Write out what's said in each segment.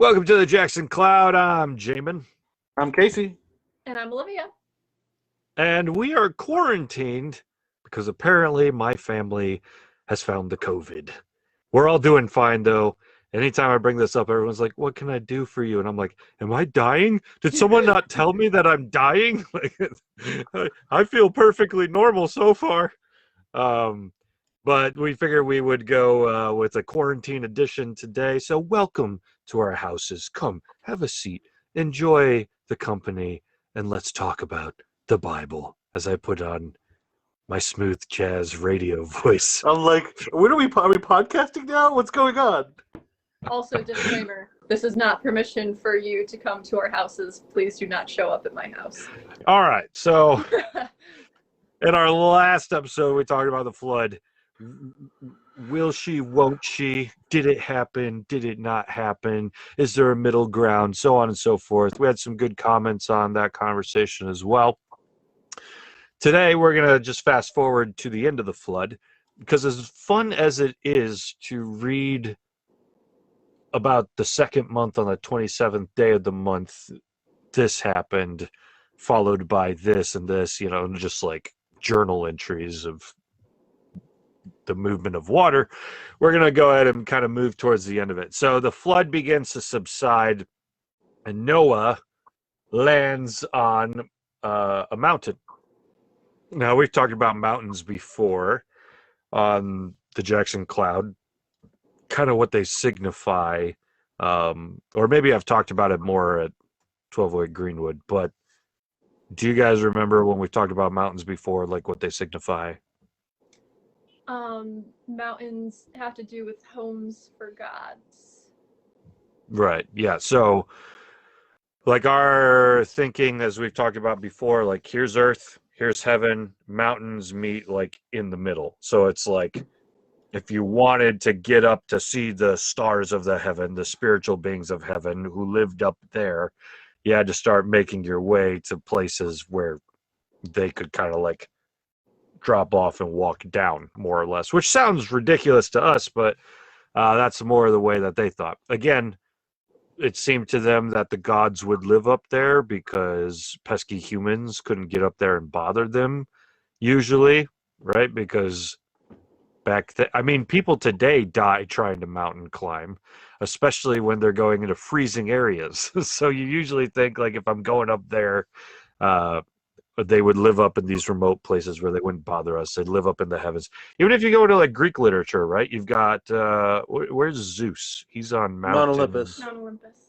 Welcome to the Jackson Cloud. I'm Jamin. I'm Casey. And I'm Olivia. And we are quarantined because apparently my family has found the COVID. We're all doing fine, though. Anytime I bring this up, everyone's like, what can I do for you? And I'm like, am I dying? Did someone not tell me that I'm dying? I feel perfectly normal so far. But we figured we would go with a quarantine edition today. So welcome to our houses. Come, have a seat, enjoy the company, and let's talk about the Bible as I put on my smooth jazz radio voice. I'm like, when are we podcasting now? What's going on? Also, disclaimer, this is not permission for you to come to our houses. Please do not show up at my house. All right, so in our last episode, we talked about the flood. Will she, won't she? Did it happen? Did it not happen? Is there a middle ground? So on and so forth. We had some good comments on that conversation as well. Today, we're going to just fast forward to the end of the flood, because as fun as it is to read about the second month on the 27th day of the month, this happened, followed by this and this, just like journal entries of the movement of water, we're going to go ahead and kind of move towards the end of it. So the flood begins to subside, and Noah lands on a mountain. Now, we've talked about mountains before on the Jackson Cloud, kind of what they signify, or maybe I've talked about it more at 1208 Greenwood, but do you guys remember when we've talked about mountains before, like what they signify? Mountains have to do with homes for gods. Right, yeah. So, like our thinking, as we've talked about before, like here's earth, here's heaven, mountains meet like in the middle. So it's like if you wanted to get up to see the stars of the heaven, the spiritual beings of heaven who lived up there, you had to start making your way to places where they could kind of like drop off and walk down, more or less, which sounds ridiculous to us, but that's more of the way that they thought. Again, it seemed to them that the gods would live up there because pesky humans couldn't get up there and bother them usually, right? Because people today die trying to mountain climb, especially when they're going into freezing areas. So you usually think, like, if I'm going up there, they would live up in these remote places where they wouldn't bother us. They'd live up in the heavens. Even if you go to like Greek literature, right? You've got where's Zeus? He's on Mount Olympus.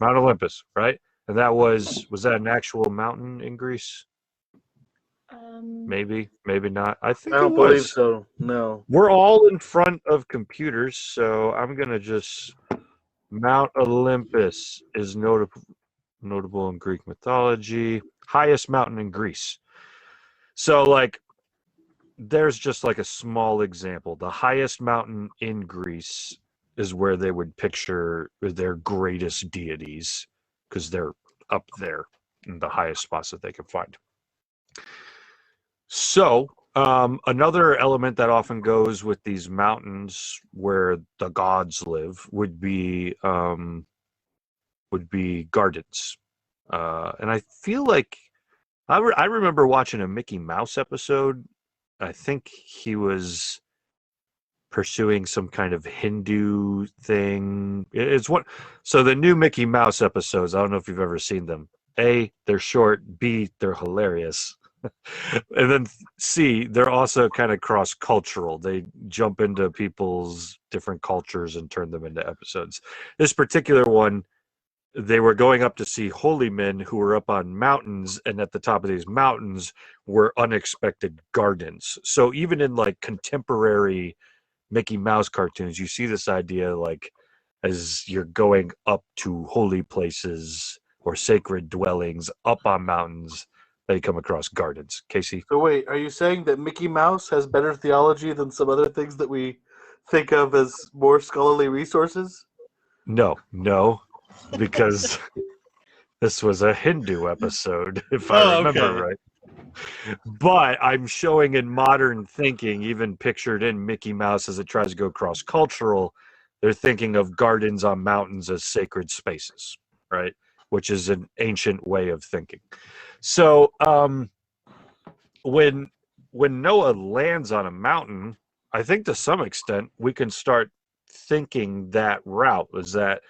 Mount Olympus, right? And that was that an actual mountain in Greece? Maybe not. I think I don't believe so. No. We're all in front of computers, so I'm gonna just Mount Olympus is notable in Greek mythology. Highest mountain in Greece. So, like, there's just like a small example. The highest mountain in Greece is where they would picture their greatest deities because they're up there in the highest spots that they can find. So, another element that often goes with these mountains where the gods live would be gardens. And I feel like I remember watching a Mickey Mouse episode. I think he was pursuing some kind of Hindu thing. So the new Mickey Mouse episodes, I don't know if you've ever seen them. A, they're short. B, they're hilarious. And then C, they're also kind of cross-cultural. They jump into people's different cultures and turn them into episodes. This particular one, they were going up to see holy men who were up on mountains, and at the top of these mountains were unexpected gardens. So even in like contemporary Mickey Mouse cartoons, you see this idea like as you're going up to holy places or sacred dwellings up on mountains, they come across gardens. Casey? So wait, are you saying that Mickey Mouse has better theology than some other things that we think of as more scholarly resources? No. Because this was a Hindu episode, if I remember right. But I'm showing in modern thinking, even pictured in Mickey Mouse as it tries to go cross-cultural, they're thinking of gardens on mountains as sacred spaces. right? Which is an ancient way of thinking. So when Noah lands on a mountain, I think to some extent we can start thinking that route. Is that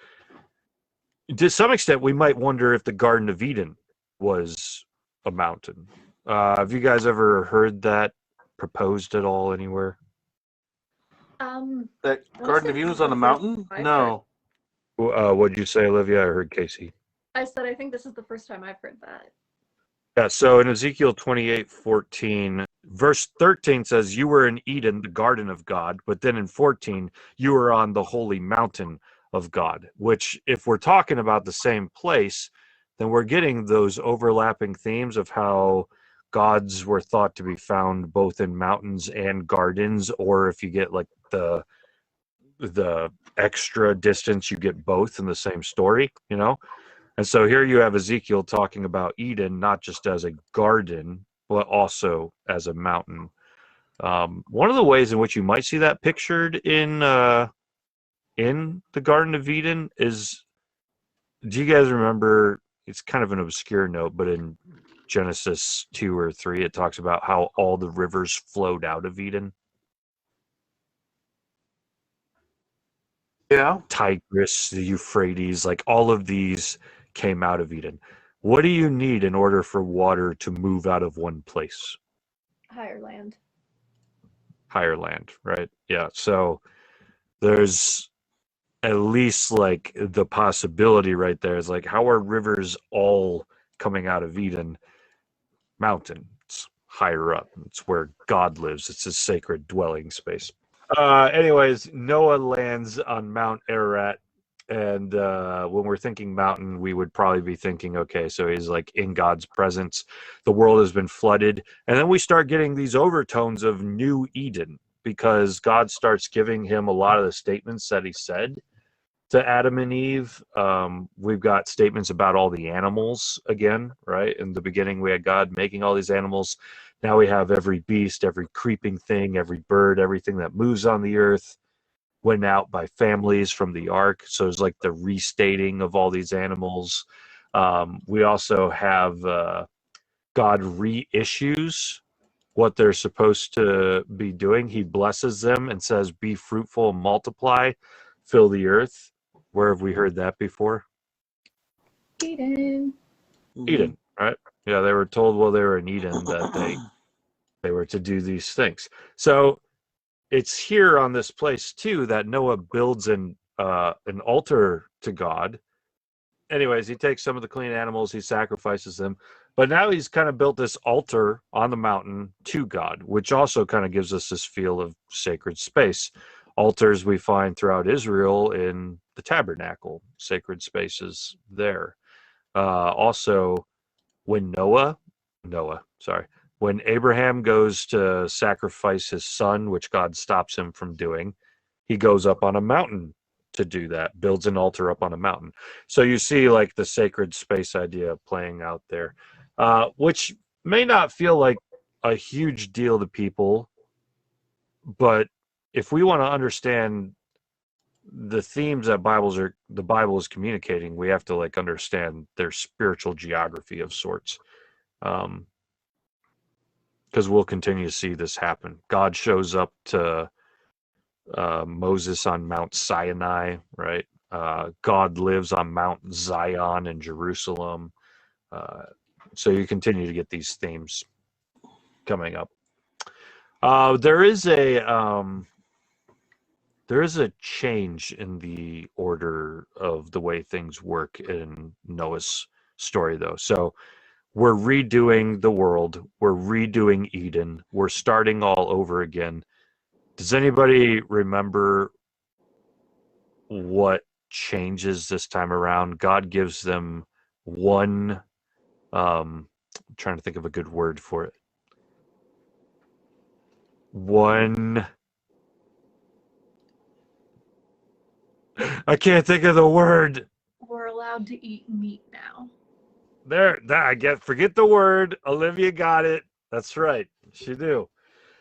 to some extent we might wonder if the Garden of Eden was a mountain. Have you guys ever heard that proposed at all anywhere? That Garden of Eden was on a mountain? No. What'd you say, Olivia? I heard Casey. I said I think this is the first time I've heard that. Yeah, so in Ezekiel 28:14, verse 13 says, "You were in Eden, the garden of God," but then in 14, "You were on the holy mountain of God," which, if we're talking about the same place, then we're getting those overlapping themes of how gods were thought to be found both in mountains and gardens, or if you get like the extra distance, you get both in the same story, you know? And so here you have Ezekiel talking about Eden, not just as a garden, but also as a mountain. One of the ways in which you might see that pictured in the Garden of Eden is, do you guys remember, it's kind of an obscure note, but in Genesis 2 or 3, it talks about how all the rivers flowed out of Eden. Yeah. Tigris, the Euphrates, like all of these came out of Eden. What do you need in order for water to move out of one place? Higher land. Higher land, right? Yeah. So there's at least like the possibility right there is like, how are rivers all coming out of Eden? Mountain. It's higher up. It's where God lives. It's his sacred dwelling space. Anyways, Noah lands on Mount Ararat. And when we're thinking mountain, we would probably be thinking, okay, so he's like in God's presence. The world has been flooded. And then we start getting these overtones of New Eden because God starts giving him a lot of the statements that he said to Adam and Eve. We've got statements about all the animals again, right? In the beginning, we had God making all these animals. Now we have every beast, every creeping thing, every bird, everything that moves on the earth went out by families from the ark. So it's like the restating of all these animals. We also have God reissues what they're supposed to be doing. He blesses them and says, "Be fruitful and multiply, fill the earth." Where have we heard that before? Eden. Eden, right? Yeah, they were told while they were in Eden that they were to do these things. So it's here on this place too that Noah builds an altar to God. Anyways, he takes some of the clean animals, he sacrifices them, but now he's kind of built this altar on the mountain to God, which also kind of gives us this feel of sacred space. Altars we find throughout Israel in the tabernacle, sacred spaces there. Also, when when Abraham goes to sacrifice his son, which God stops him from doing, he goes up on a mountain to do that, builds an altar up on a mountain. So you see like the sacred space idea playing out there, which may not feel like a huge deal to people, but if we want to understand the themes that the Bible is communicating, we have to like understand their spiritual geography of sorts. Because we'll continue to see this happen. God shows up to Moses on Mount Sinai, right? God lives on Mount Zion in Jerusalem. So you continue to get these themes coming up. There is a change in the order of the way things work in Noah's story, though. So we're redoing the world. We're redoing Eden. We're starting all over again. Does anybody remember what changes this time around? God gives them one, I'm trying to think of a good word for it. I can't think of the word. We're allowed to eat meat now. Forget the word. Olivia got it. That's right. She do.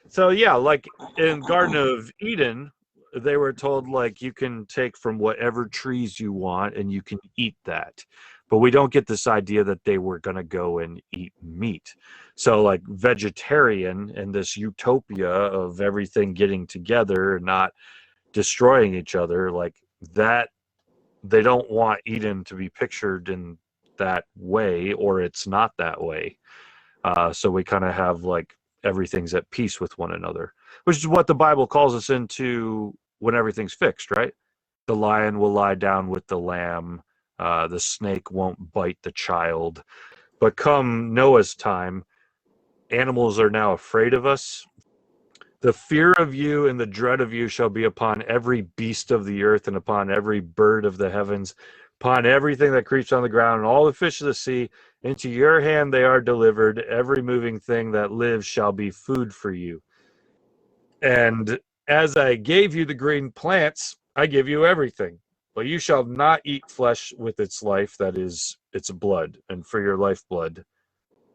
So yeah, like in Garden of Eden, they were told, like, you can take from whatever trees you want and you can eat that. But we don't get this idea that they were going to go and eat meat. So, like, vegetarian and this utopia of everything getting together and not destroying each other, like that, they don't want Eden to be pictured in that way, or it's not that way. So we kind of have like everything's at peace with one another, which is what the Bible calls us into when everything's fixed, right? The lion will lie down with the lamb. The snake won't bite the child. But come Noah's time, animals are now afraid of us. The fear of you and the dread of you shall be upon every beast of the earth and upon every bird of the heavens, upon everything that creeps on the ground and all the fish of the sea. Into your hand they are delivered. Every moving thing that lives shall be food for you. And as I gave you the green plants, I give you everything. But you shall not eat flesh with its life, that is its blood. And for your lifeblood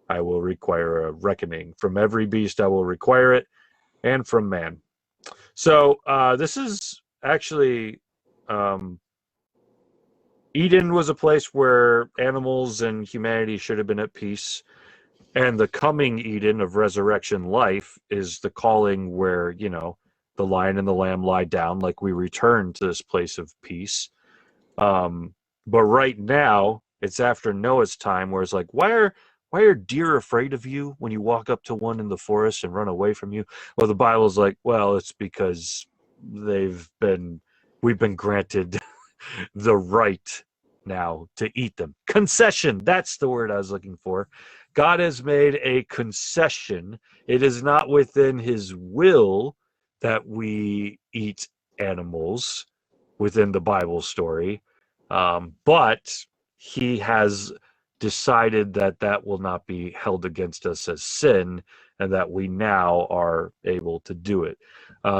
I will require a reckoning. From every beast I will require it, and from man. So this is actually Eden was a place where animals and humanity should have been at peace. And the coming Eden of resurrection life is the calling where, you know, the lion and the lamb lie down, like we return to this place of peace. But right now, it's after Noah's time where it's like, why are deer afraid of you when you walk up to one in the forest and run away from you? Well, the Bible's like, well, it's because we've been granted the right now to eat them. Concession, that's the word I was looking for. God has made a concession. It is not within his will that we eat animals within the Bible story, but he has decided that that will not be held against us as sin, and that we now are able to do it.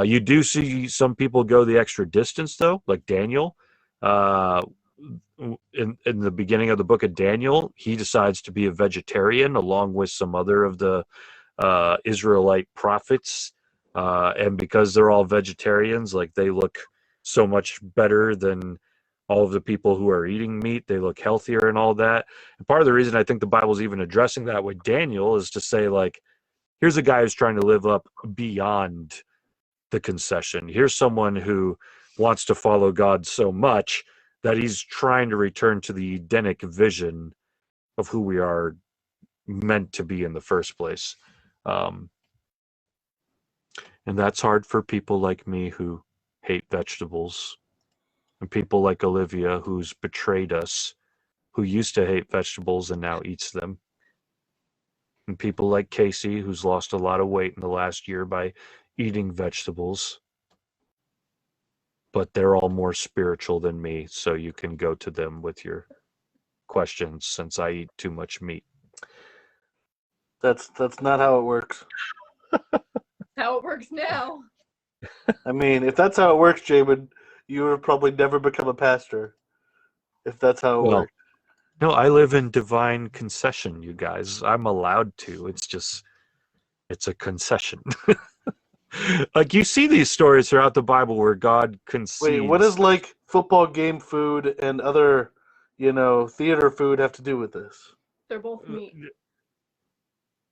You do see some people go the extra distance, though, like Daniel. In the beginning of the book of Daniel, he decides to be a vegetarian along with some other of the Israelite prophets. And because they're all vegetarians, like they look so much better than all of the people who are eating meat. They look healthier and all that. And part of the reason I think the Bible's even addressing that with Daniel is to say, like, here's a guy who's trying to live up beyond the concession. Here's someone who wants to follow God so much that he's trying to return to the Edenic vision of who we are meant to be in the first place. And that's hard for people like me who hate vegetables, and people like Olivia, who's betrayed us, who used to hate vegetables and now eats them. And people like Casey, who's lost a lot of weight in the last year by eating vegetables. But they're all more spiritual than me, so you can go to them with your questions, since I eat too much meat. That's not how it works. How it works now. I mean, if that's how it works, Jamin, you would probably never become a pastor. If that's how it works. No, I live in divine concession, you guys. I'm allowed to. It's just, it's a concession. Like, you see these stories throughout the Bible where God concedes. Wait, what does like football game food and other, theater food have to do with this? They're both meat.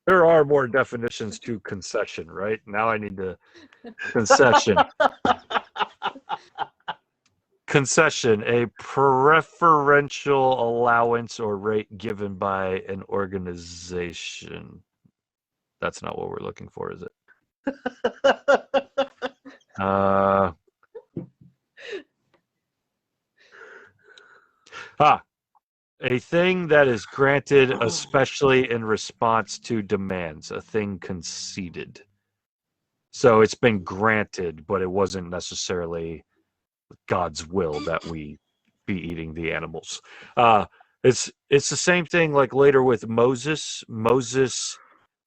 There are more definitions to concession, right? Now I need to concession. Concession, a preferential allowance or rate given by an organization. That's not what we're looking for, is it? A thing that is granted especially in response to demands, a thing conceded. So it's been granted, but it wasn't necessarily God's will that we be eating the animals. It's the same thing like later with Moses.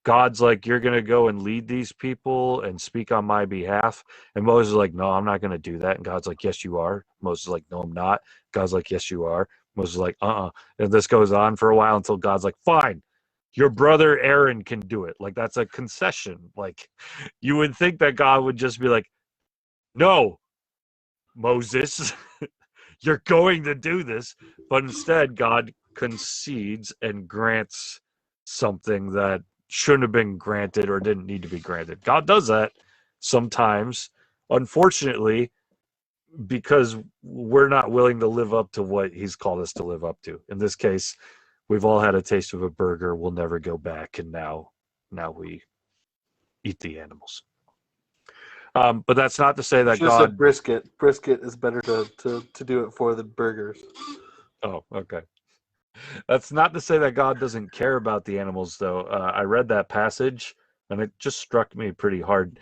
God's like, you're going to go and lead these people and speak on my behalf. And Moses is like, no, I'm not going to do that. And God's like, yes, you are. Moses is like, no, I'm not. God's like, yes, you are. Moses is like, And this goes on for a while until God's like, fine, your brother Aaron can do it. Like, that's a concession. Like, you would think that God would just be like, no, Moses, you're going to do this. But instead, God concedes and grants something that shouldn't have been granted or didn't need to be granted. God does that sometimes. Unfortunately, because we're not willing to live up to what he's called us to live up to. In this case, we've all had a taste of a burger. We'll never go back. And now we eat the animals. But that's not to say that Should have said God. brisket. Brisket is better to do it for than burgers. Oh, okay. That's not to say that God doesn't care about the animals, though. I read that passage, and it just struck me pretty hard.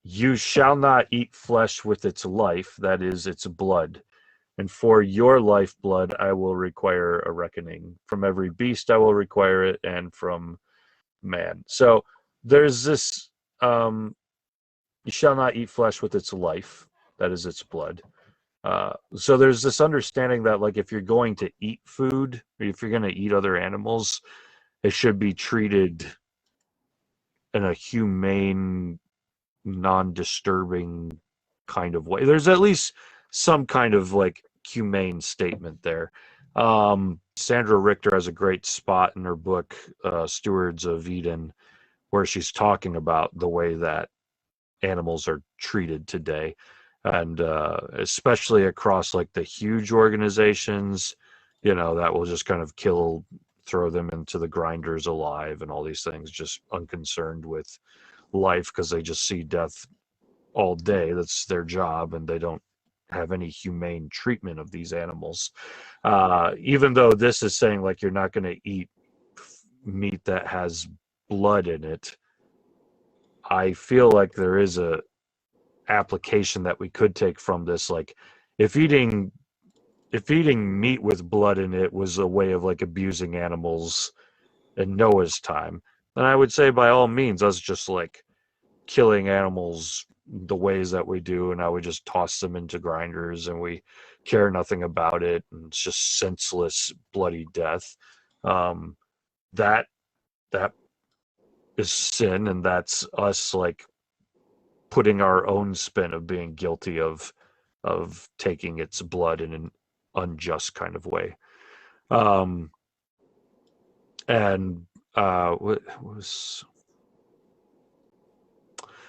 You shall not eat flesh with its life, that is, its blood. And for your lifeblood, I will require a reckoning. From every beast, I will require it, and from man. So there's this. You shall not eat flesh with its life, that is, its blood. So there's this understanding that, like, if you're going to eat food, or if you're going to eat other animals, it should be treated in a humane, non-disturbing kind of way. There's at least some kind of like humane statement there. Sandra Richter has a great spot in her book, Stewards of Eden, where she's talking about the way that animals are treated today, and especially across like the huge organizations, that will just kind of throw them into the grinders alive and all these things, just unconcerned with life because they just see death all day. That's their job, and they don't have any humane treatment of these animals. Even though this is saying like you're not going to eat meat that has blood in it, I feel like there is a application that we could take from this. Like, if eating meat with blood in it was a way of like abusing animals in Noah's time, then I would say by all means us just like killing animals the ways that we do, and I would just toss them into grinders and we care nothing about it, and it's just senseless bloody death. That is sin, and that's us like putting our own spin of being guilty of taking its blood in an unjust kind of way. And what was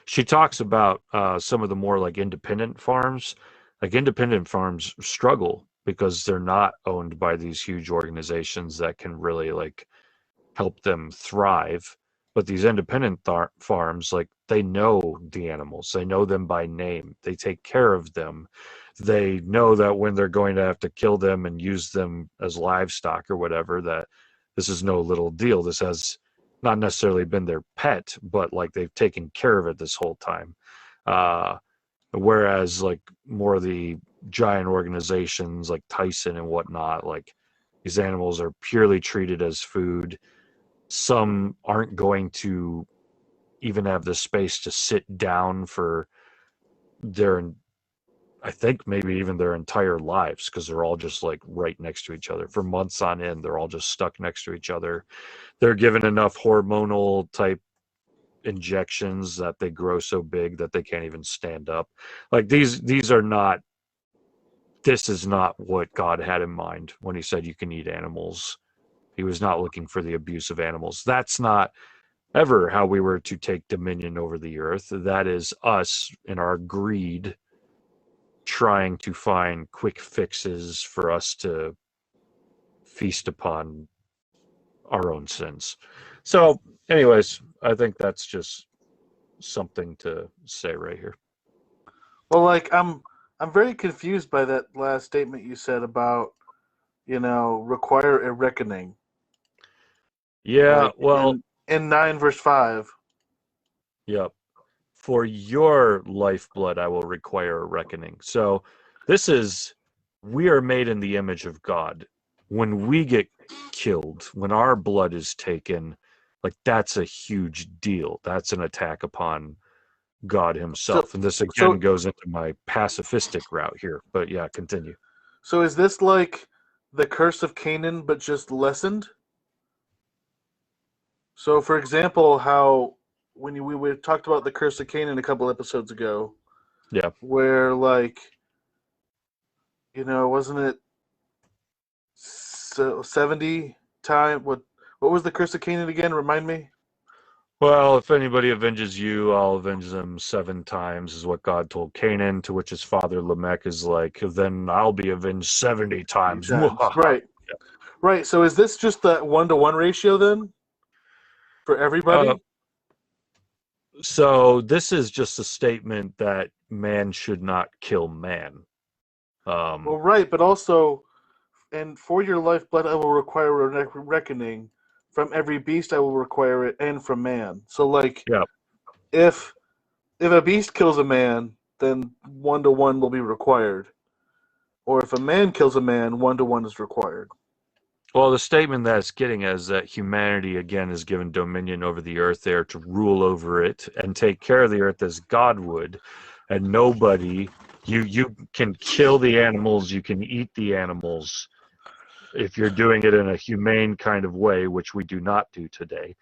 she talks about some of the more like independent farms. Like, independent farms struggle because they're not owned by these huge organizations that can really like help them thrive. But these independent farms, like, they know the animals, they know them by name, they take care of them, they know that when they're going to have to kill them and use them as livestock or whatever, that this is no little deal. This has not necessarily been their pet, but like they've taken care of it this whole time. Whereas like more of the giant organizations like Tyson and whatnot, like, these animals are purely treated as food. Some aren't going to even have the space to sit down for their, I think maybe even their entire lives, because they're all just like right next to each other for months on end. They're all just stuck next to each other. They're given enough hormonal type injections that they grow so big that they can't even stand up. Like, these are not, this is not what God had in mind when he said you can eat animals. He was not looking for the abuse of animals. That's not ever how we were to take dominion over the earth. That is us in our greed trying to find quick fixes for us to feast upon our own sins. So, anyways, I think that's just something to say right here. Well, like I'm very confused by that last statement you said about, require a reckoning. Yeah, Like well, in 9 verse 5. yep. For your lifeblood, I will require a reckoning. So, we are made in the image of God. When we get killed, when our blood is taken, like, that's a huge deal. That's an attack upon God himself. And this again goes into my pacifistic route here. But yeah, continue. So is this like the curse of Canaan, but just lessened? So, for example, how when we talked about the curse of Canaan a couple episodes ago, Yeah. where like wasn't it 70 time? What was the curse of Canaan again? Remind me. Well, if anybody avenges you, I'll avenge them 7 times, is what God told Canaan, to which his father Lamech is like, then I'll be avenged 70 times. Right. Right. So is this just that 1-to-1 ratio then for everybody? So this is just a statement that man should not kill man. Well, right, but also, and for your lifeblood I will require a reckoning. From every beast I will require it, and from man. So, like, Yeah. if a beast kills a man, then 1-to-1 will be required. Or if a man kills a man, 1-to-1 is required. Well, the statement that it's getting is that humanity, again, is given dominion over the earth. They are to rule over it and take care of the earth as God would. And nobody, you can kill the animals, you can eat the animals if you're doing it in a humane kind of way, which we do not do today.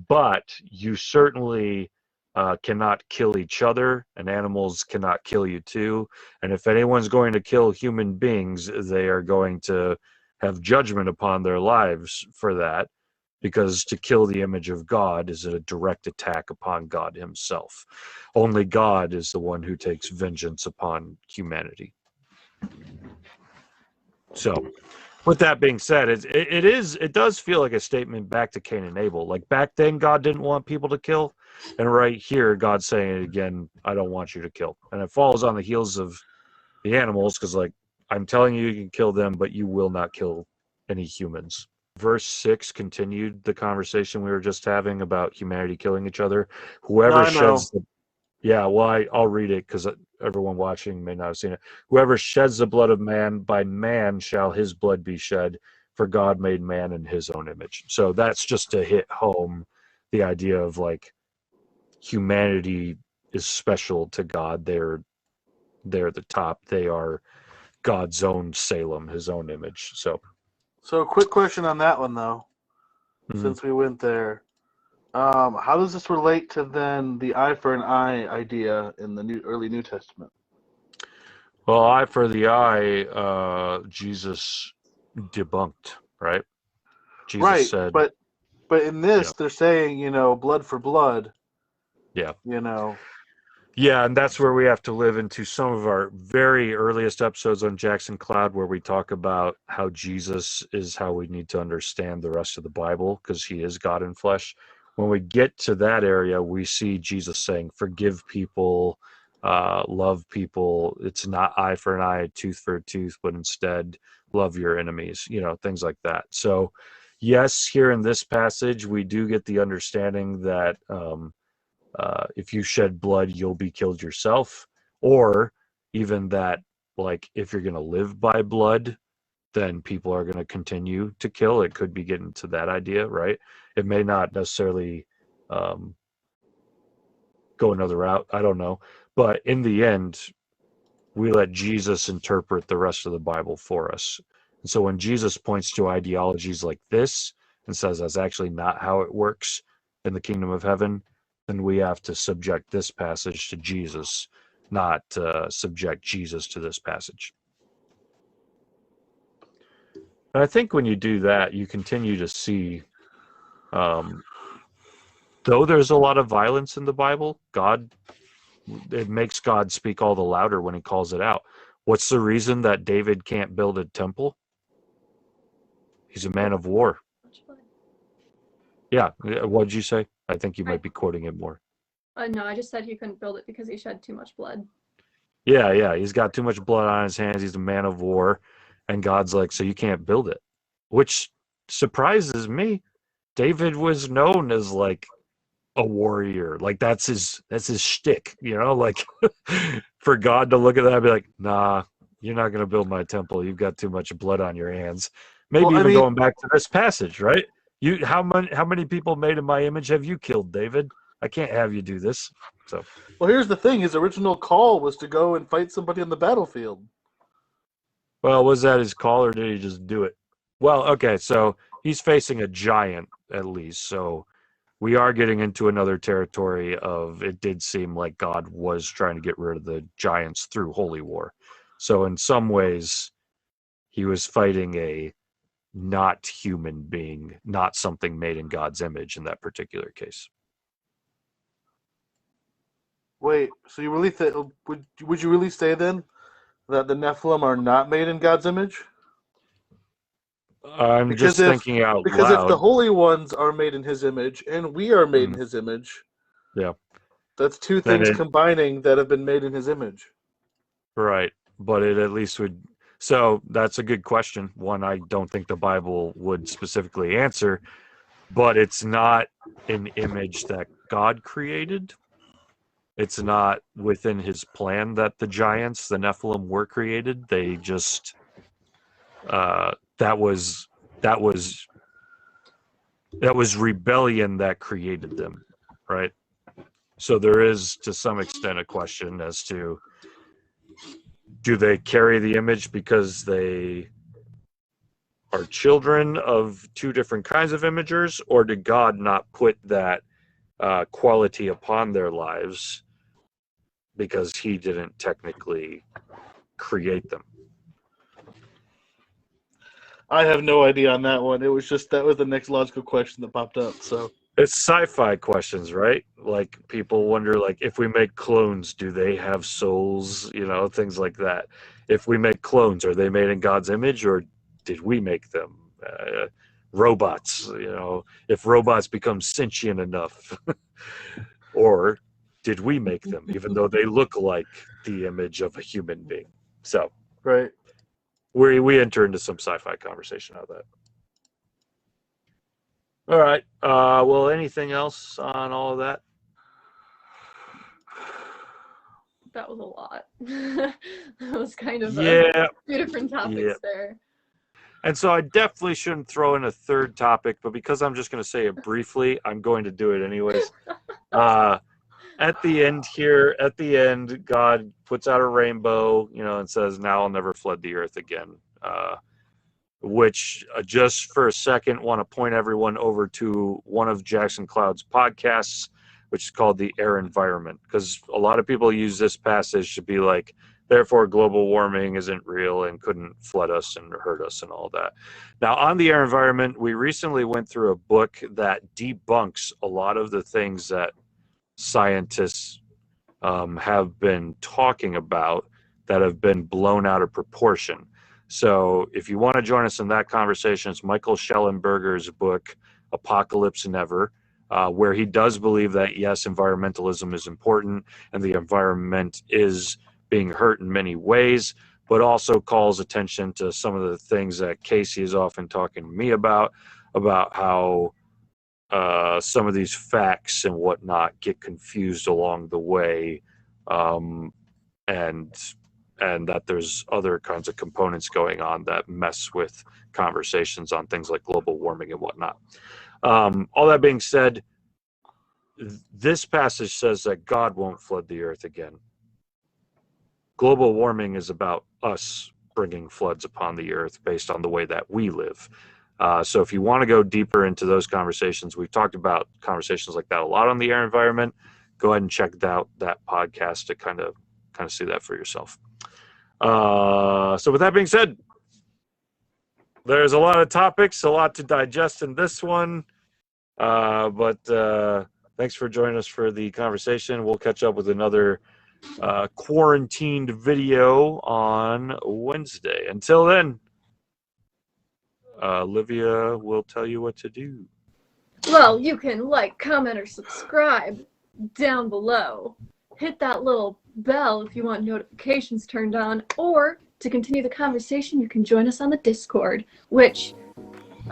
But you certainly cannot kill each other, and animals cannot kill you too. And if anyone's going to kill human beings, they are going to have judgment upon their lives for that, because to kill the image of God is a direct attack upon God himself. Only God is the one who takes vengeance upon humanity. So, with that being said, it does feel like a statement back to Cain and Abel. Like back then, God didn't want people to kill, and right here, God's saying it again. I don't want you to kill, and it falls on the heels of the animals, because like I'm telling you, you can kill them, but you will not kill any humans. Verse 6 continued the conversation we were just having about humanity killing each other. Whoever sheds the I'll read it because everyone watching may not have seen it. Whoever sheds the blood of man, by man shall his blood be shed, for God made man in his own image. So that's just to hit home the idea of like humanity is special to God. They're the top. They are God's own Salem, his own image. So a quick question on that one though, since we went there. How does this relate to then the eye for an eye idea in the early New Testament? Well, eye for the eye, Jesus debunked, right? Jesus said, but in this, they're saying, blood for blood. Yeah. Yeah, and that's where we have to live into some of our very earliest episodes on Jackson Cloud, where we talk about how Jesus is how we need to understand the rest of the Bible, because he is God in flesh. When we get to that area, we see Jesus saying, forgive people, love people. It's not eye for an eye, tooth for a tooth, but instead love your enemies, things like that. So yes, here in this passage, we do get the understanding that if you shed blood, you'll be killed yourself, or even that, like, if you're going to live by blood, then people are going to continue to kill. It could be getting to that idea, right? It may not necessarily go another route. I don't know. But in the end, we let Jesus interpret the rest of the Bible for us. And so when Jesus points to ideologies like this and says that's actually not how it works in the kingdom of heaven, then we have to subject this passage to Jesus, not subject Jesus to this passage. And I think when you do that, you continue to see, though there's a lot of violence in the Bible, it makes God speak all the louder when he calls it out. What's the reason that David can't build a temple? He's a man of war. Yeah, what'd you say? I think you might be quoting him more. No, I just said he couldn't build it because he shed too much blood. Yeah, he's got too much blood on his hands. He's a man of war. And God's like, so you can't build it, which surprises me. David was known as like a warrior. Like that's his shtick, like for God to look at that and be like, nah, you're not going to build my temple. You've got too much blood on your hands. Maybe going back to this passage, right? How many people made in my image have you killed, David? I can't have you do this. So, well, here's the thing. His original call was to go and fight somebody on the battlefield. Well, was that his call, or did he just do it? Well, okay, so he's facing a giant at least. So we are getting into another territory of, it did seem like God was trying to get rid of the giants through holy war. So in some ways, He was fighting a not human being, not something made in God's image in that particular case. Wait, so you really would you really say then that the Nephilim are not made in God's image? I'm Because just thinking out Because loud. if the holy ones are made in His image and we are made in His image, Yeah. that's two Then things combining that have been made in His image. Right, but it at least would. So that's a good question. One I don't think the Bible would specifically answer, but it's not an image that God created. It's not within His plan that the giants, the Nephilim, were created. They just that was rebellion that created them, right? So there is, to some extent, a question as to, do they carry the image because they are children of two different kinds of imagers, or did God not put that quality upon their lives because He didn't technically create them? I have no idea on that one. It was just that was the next logical question that popped up. So it's sci-fi questions, right? Like, people wonder, like, if we make clones, do they have souls? You know, things like that. If we make clones, are they made in God's image, or did we make them? Robots, you know, if robots become sentient enough, or did we make them, even though they look like the image of a human being? So, right. We enter into some sci-fi conversation out of that. All right. Well, anything else on all of that? That was a lot. That was kind of Yeah. two different topics there. And so I definitely shouldn't throw in a third topic, but because I'm just going to say it briefly, I'm going to do it anyways. At the end, God puts out a rainbow, you know, and says, "Now I'll never flood the earth again." Which, just for a second, want to point everyone over to one of Jackson Cloud's podcasts, which is called The Air Environment, because a lot of people use this passage to be like, therefore global warming isn't real and couldn't flood us and hurt us and all that. Now, on The Air Environment, we recently went through a book that debunks a lot of the things that scientists have been talking about that have been blown out of proportion. So if you want to join us in that conversation, it's Michael Schellenberger's book, Apocalypse Never, where he does believe that, yes, environmentalism is important and the environment is being hurt in many ways, but also calls attention to some of the things that Casey is often talking to me about how some of these facts and whatnot get confused along the way, and that there's other kinds of components going on that mess with conversations on things like global warming and whatnot. All that being said, this passage says that God won't flood the earth again. Global warming is about us bringing floods upon the earth based on the way that we live. So if you want to go deeper into those conversations, we've talked about conversations like that a lot on The Air Environment. Go ahead and check out that podcast to kind of see that for yourself. So with that being said, there's a lot of topics, a lot to digest in this one. But thanks for joining us for the conversation. We'll catch up with another quarantined video on Wednesday. Until then, Olivia will tell you what to do. Well, you can like, comment, or subscribe down below. Hit that little bell if you want notifications turned on, or to continue the conversation, you can join us on the Discord, which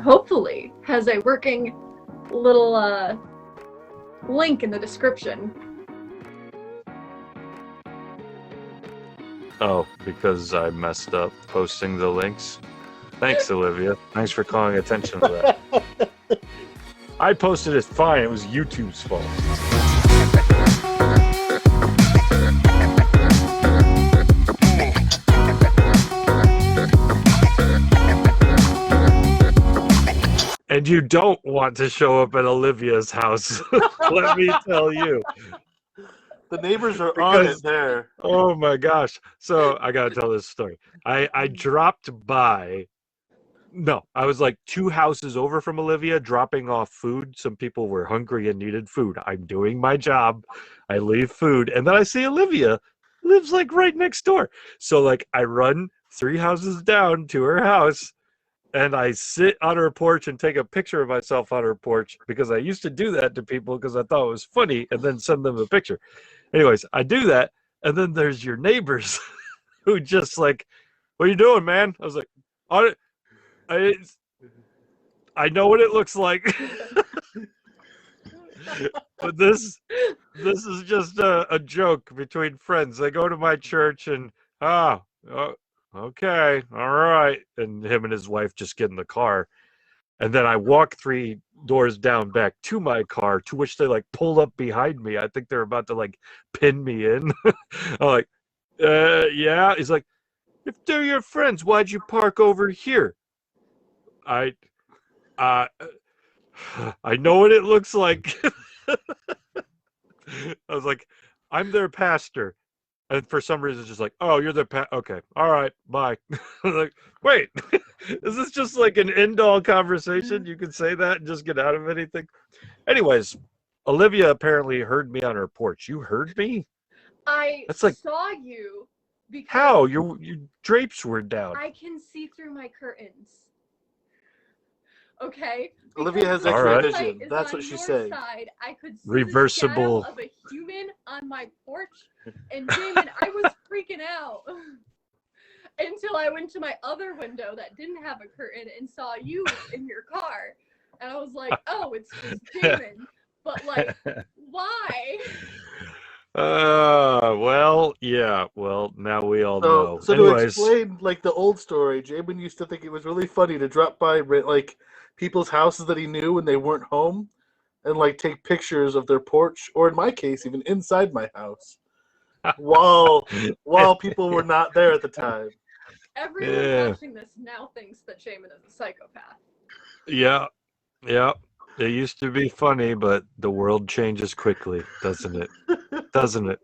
hopefully has a working little link in the description. Oh, because I messed up posting the links? Thanks, Olivia. Thanks for calling attention to that. I posted it fine. It was YouTube's fault. And you don't want to show up at Olivia's house. Let me tell you. The neighbors are on it there. Oh my gosh. So I gotta tell this story. I dropped by. No, I was like 2 houses over from Olivia dropping off food. Some people were hungry and needed food. I'm doing my job. I leave food. And then I see Olivia lives like right next door. So like I run 3 houses down to her house and I sit on her porch and take a picture of myself on her porch because I used to do that to people because I thought it was funny and then send them a picture. Anyways, I do that. And then there's your neighbors who just like, what are you doing, man? I was like, I know what it looks like, but this is just a joke between friends. They go to my church and okay, all right, and him and his wife just get in the car, and then I walk 3 doors down back to my car, to which they like pull up behind me. I think they're about to like pin me in. I'm like, yeah. He's like, if they're your friends, why'd you park over here? I know what it looks like. I was like, I'm their pastor. And for some reason, it's just like, oh, you're their okay. All right, bye. I was like, wait, is this just like an end-all conversation? You can say that and just get out of anything? Anyways, Olivia apparently heard me on her porch. You heard me? That's like, saw you. Because how? Your drapes were down. I can see through my curtains. Okay. Olivia has X-ray vision. That's what she's saying. Side, I could see reversible the shadow of a human on my porch, and Damon, I was freaking out until I went to my other window that didn't have a curtain and saw you in your car, and I was like, "Oh, it's just Damon." But like, why? Well, yeah. Well, now we all know. So to explain like the old story, Jamin used to think it was really funny to drop by like people's houses that he knew when they weren't home and like take pictures of their porch, or in my case, even inside my house, while people were not there at the time. Everyone watching this now thinks that Jamin is a psychopath. Yeah. It used to be funny, but the world changes quickly, doesn't it? Doesn't it?